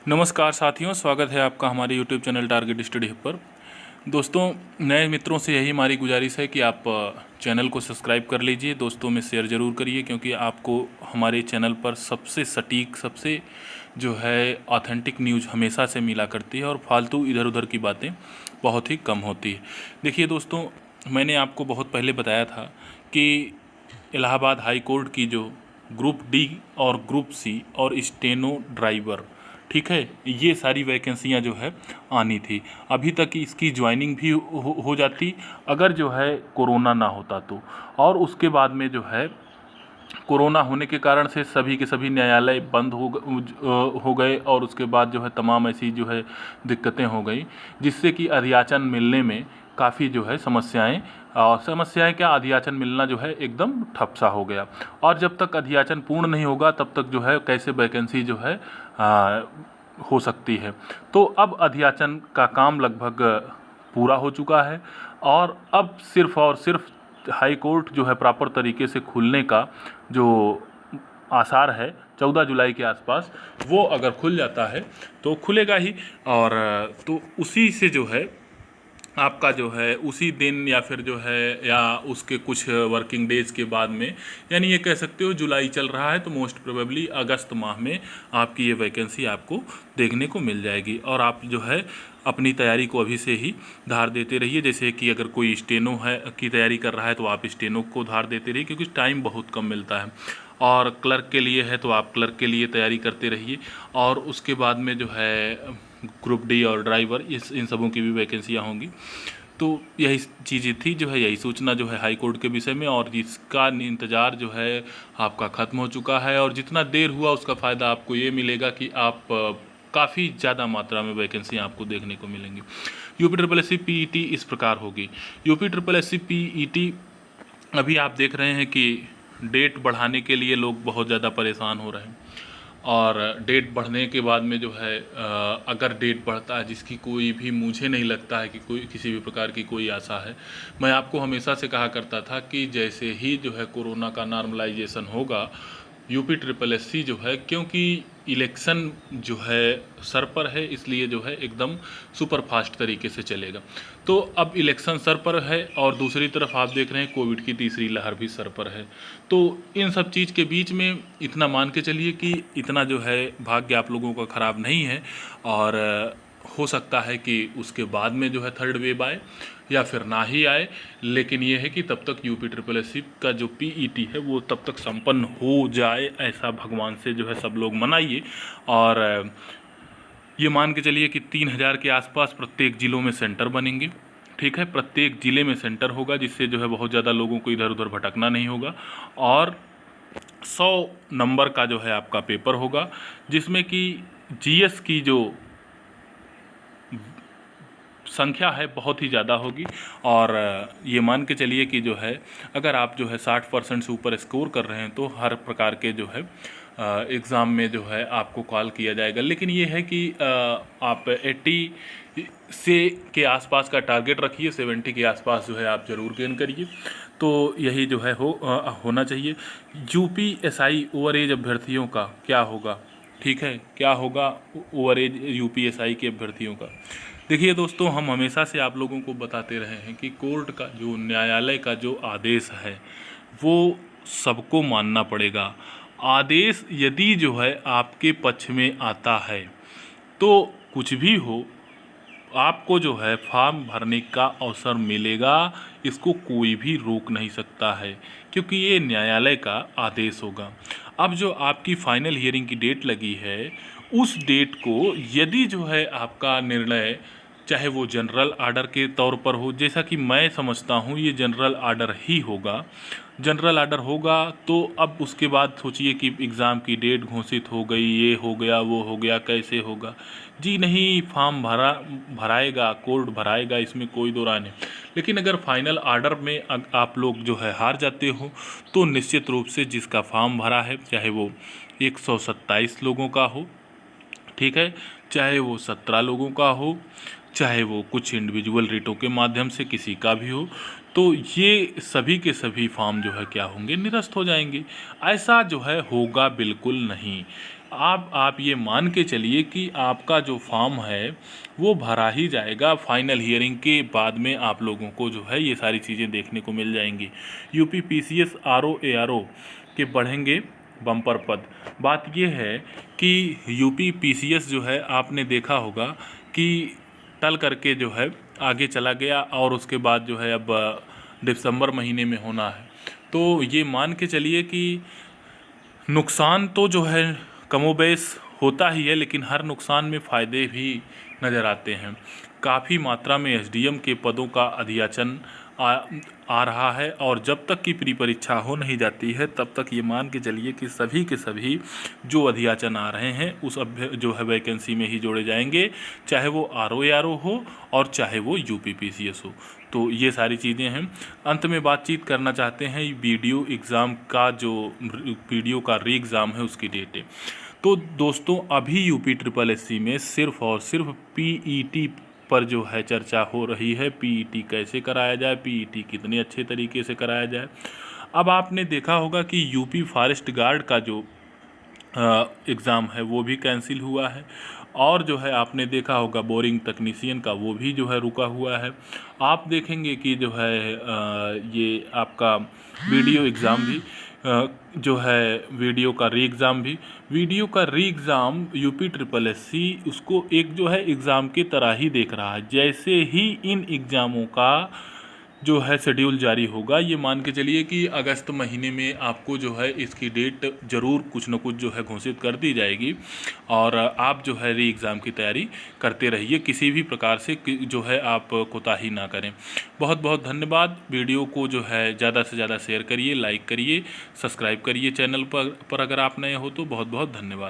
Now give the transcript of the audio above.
नमस्कार साथियों, स्वागत है आपका हमारे YouTube चैनल टारगेट स्टडी पर। दोस्तों, नए मित्रों से यही हमारी गुजारिश है कि आप चैनल को सब्सक्राइब कर लीजिए, दोस्तों में शेयर ज़रूर करिए, क्योंकि आपको हमारे चैनल पर सबसे सटीक, सबसे जो है ऑथेंटिक न्यूज़ हमेशा से मिला करती है और फालतू इधर उधर की बातें बहुत ही कम होती है। देखिए दोस्तों, मैंने आपको बहुत पहले बताया था कि इलाहाबाद हाई कोर्ट की जो ग्रुप डी और ग्रुप सी और स्टेनो ड्राइवर, ठीक है, ये सारी वैकेंसियां जो है आनी थी। अभी तक इसकी ज्वाइनिंग भी हो जाती अगर जो है कोरोना ना होता तो। और उसके बाद में जो है कोरोना होने के कारण से सभी के सभी न्यायालय बंद हो गए और उसके बाद जो है तमाम ऐसी जो है दिक्कतें हो गई, जिससे कि अधियाचन मिलने में काफ़ी जो है समस्याएं क्या, अधियाचन मिलना जो है एकदम ठप सा हो गया। और जब तक अधियाचन पूर्ण नहीं होगा तब तक जो है कैसे वैकेंसी जो है हो सकती है। तो अब अधियाचन का काम लगभग पूरा हो चुका है और अब सिर्फ और सिर्फ हाई कोर्ट जो है प्रॉपर तरीके से खुलने का जो आसार है 14 जुलाई के आसपास, वो अगर खुल जाता है तो खुलेगा ही। और तो उसी से जो है आपका जो है उसी दिन या फिर जो है या उसके कुछ वर्किंग डेज के बाद में, यानी ये कह सकते हो जुलाई चल रहा है तो मोस्ट प्रोबेबली अगस्त माह में आपकी ये वैकेंसी आपको देखने को मिल जाएगी। और आप जो है अपनी तैयारी को अभी से ही धार देते रहिए। जैसे कि अगर कोई स्टेनो है की तैयारी कर रहा है तो आप स्टेनो को धार देते रहिए, क्योंकि टाइम बहुत कम मिलता है। और क्लर्क के लिए है तो आप क्लर्क के लिए तैयारी करते रहिए। और उसके बाद में जो है ग्रुप डी और ड्राइवर, इन सबों की भी वैकेंसियाँ होंगी। तो यही चीज़ें थी, जो है यही सूचना जो है हाई कोर्ट के विषय में, और जिसका इंतज़ार जो है आपका ख़त्म हो चुका है। और जितना देर हुआ उसका फ़ायदा आपको ये मिलेगा कि आप काफ़ी ज़्यादा मात्रा में वैकेंसी आपको देखने को मिलेंगी। UP triple S C PET इस प्रकार होगी। UP triple S C PET अभी आप देख रहे हैं कि डेट बढ़ाने के लिए लोग बहुत ज़्यादा परेशान हो रहे हैं। और डेट बढ़ने के बाद में जो है अगर डेट बढ़ता है, जिसकी कोई भी, मुझे नहीं लगता है कि कोई किसी भी प्रकार की कोई आशा है। मैं आपको हमेशा से कहा करता था कि जैसे ही जो है कोरोना का नॉर्मलाइजेशन होगा, यूपी ट्रिपल एस सी जो है, क्योंकि इलेक्शन जो है सर पर है, इसलिए जो है एकदम सुपर फास्ट तरीके से चलेगा। तो अब इलेक्शन सर पर है और दूसरी तरफ आप देख रहे हैं कोविड की तीसरी लहर भी सर पर है। तो इन सब चीज़ के बीच में इतना मान के चलिए कि इतना जो है भाग्य आप लोगों का ख़राब नहीं है। और हो सकता है कि उसके बाद में जो है थर्ड वेव आए या फिर ना ही आए, लेकिन ये है कि तब तक यूपी ट्रिपल एस सी का जो पीईटी है वो तब तक संपन्न हो जाए, ऐसा भगवान से जो है सब लोग मनाइए। और ये मान के चलिए कि 3000 के आसपास प्रत्येक ज़िलों में सेंटर बनेंगे, ठीक है, प्रत्येक ज़िले में सेंटर होगा, जिससे जो है बहुत ज़्यादा लोगों को इधर उधर भटकना नहीं होगा। और 100 नंबर का जो है आपका पेपर होगा, जिसमें कि जीएस की जो संख्या है बहुत ही ज़्यादा होगी। और ये मान के चलिए कि जो है अगर आप जो है 60% से ऊपर स्कोर कर रहे हैं तो हर प्रकार के जो है एग्ज़ाम में जो है आपको कॉल किया जाएगा। लेकिन ये है कि आप 80 से के आसपास का टारगेट रखिए, 70 के आसपास जो है आप ज़रूर गेन करिए। तो यही जो है होना चाहिए। यूपीएसआई ओवर एज अभ्यर्थियों का क्या होगा, ठीक है, क्या होगा ओवर एज यूपीएसआई के अभ्यर्थियों का। देखिए दोस्तों, हम हमेशा से आप लोगों को बताते रहे हैं कि कोर्ट का जो, न्यायालय का जो आदेश है वो सबको मानना पड़ेगा। आदेश यदि जो है आपके पक्ष में आता है तो कुछ भी हो, आपको जो है फॉर्म भरने का अवसर मिलेगा, इसको कोई भी रोक नहीं सकता है, क्योंकि ये न्यायालय का आदेश होगा। अब जो आपकी फाइनल हियरिंग की डेट लगी है, उस डेट को यदि जो है आपका निर्णय, चाहे वो जनरल आर्डर के तौर पर हो, जैसा कि मैं समझता हूँ ये जनरल आर्डर ही होगा, जनरल आर्डर होगा, तो अब उसके बाद सोचिए कि एग्ज़ाम की डेट घोषित हो गई, ये हो गया, वो हो गया, कैसे होगा। जी नहीं, फॉर्म भराएगा, कोर्ट भराएगा, इसमें कोई दो राय नहीं। लेकिन अगर फाइनल आर्डर में आप लोग जो है हार जाते हो तो निश्चित रूप से जिसका फॉर्म भरा है, चाहे वो 127 लोगों का हो, ठीक है, चाहे वो 17 लोगों का हो, चाहे वो कुछ इंडिविजुअल रिटों के माध्यम से किसी का भी हो, तो ये सभी के सभी फॉर्म जो है क्या होंगे, निरस्त हो जाएंगे। ऐसा जो है होगा बिल्कुल नहीं। आप ये मान के चलिए कि आपका जो फॉर्म है वो भरा ही जाएगा। फाइनल हियरिंग के बाद में आप लोगों को जो है ये सारी चीज़ें देखने को मिल जाएंगी। यूपी पीसीएस आरओ एआरओ के बढ़ेंगे बम्पर पद। बात ये है कि यूपी पीसीएस जो है आपने देखा होगा कि टल करके जो है आगे चला गया और उसके बाद जो है अब दिसंबर महीने में होना है। तो ये मान के चलिए कि नुकसान तो जो है कमोबेश होता ही है, लेकिन हर नुकसान में फ़ायदे भी नज़र आते हैं। काफ़ी मात्रा में एसडीएम के पदों का अधियाचन आ रहा है और जब तक की प्री परीक्षा हो नहीं जाती है तब तक ये मान के चलिए कि सभी के सभी जो अधियाचन आ रहे हैं उस जो है वैकेंसी में ही जोड़े जाएंगे, चाहे वो आरओ एआरओ हो और चाहे वो यूपी पीसीएस हो। तो ये सारी चीज़ें हैं। अंत में बातचीत करना चाहते हैं वीडियो एग्ज़ाम का, जो वीडियो का री एग्ज़ाम है उसकी डेट है। तो दोस्तों अभी यूपी ट्रिपल एससी में सिर्फ और सिर्फ पीईटी पर जो है चर्चा हो रही है। पीईटी कैसे कराया जाए, पीईटी कितने अच्छे तरीके से कराया जाए। अब आपने देखा होगा कि यूपी फॉरेस्ट गार्ड का जो एग्ज़ाम है वो भी कैंसिल हुआ है और जो है आपने देखा होगा बोरिंग टेक्नीशियन का वो भी जो है रुका हुआ है। आप देखेंगे कि जो है ये आपका वीडियो एग्ज़ाम भी जो है वीडियो का री एग्ज़ाम यूपी ट्रिपल एससी उसको एक जो है एग्ज़ाम की तरह ही देख रहा है। जैसे ही इन एग्ज़ामों का जो है शेड्यूल जारी होगा, ये मान के चलिए कि अगस्त महीने में आपको जो है इसकी डेट ज़रूर कुछ न कुछ जो है घोषित कर दी जाएगी और आप जो है री एग्ज़ाम की तैयारी करते रहिए। किसी भी प्रकार से जो है आप कोताही ना करें। बहुत बहुत धन्यवाद। वीडियो को जो है ज़्यादा से ज़्यादा शेयर करिए, लाइक करिए, सब्सक्राइब करिए चैनल पर अगर आप नए हो तो। बहुत बहुत धन्यवाद।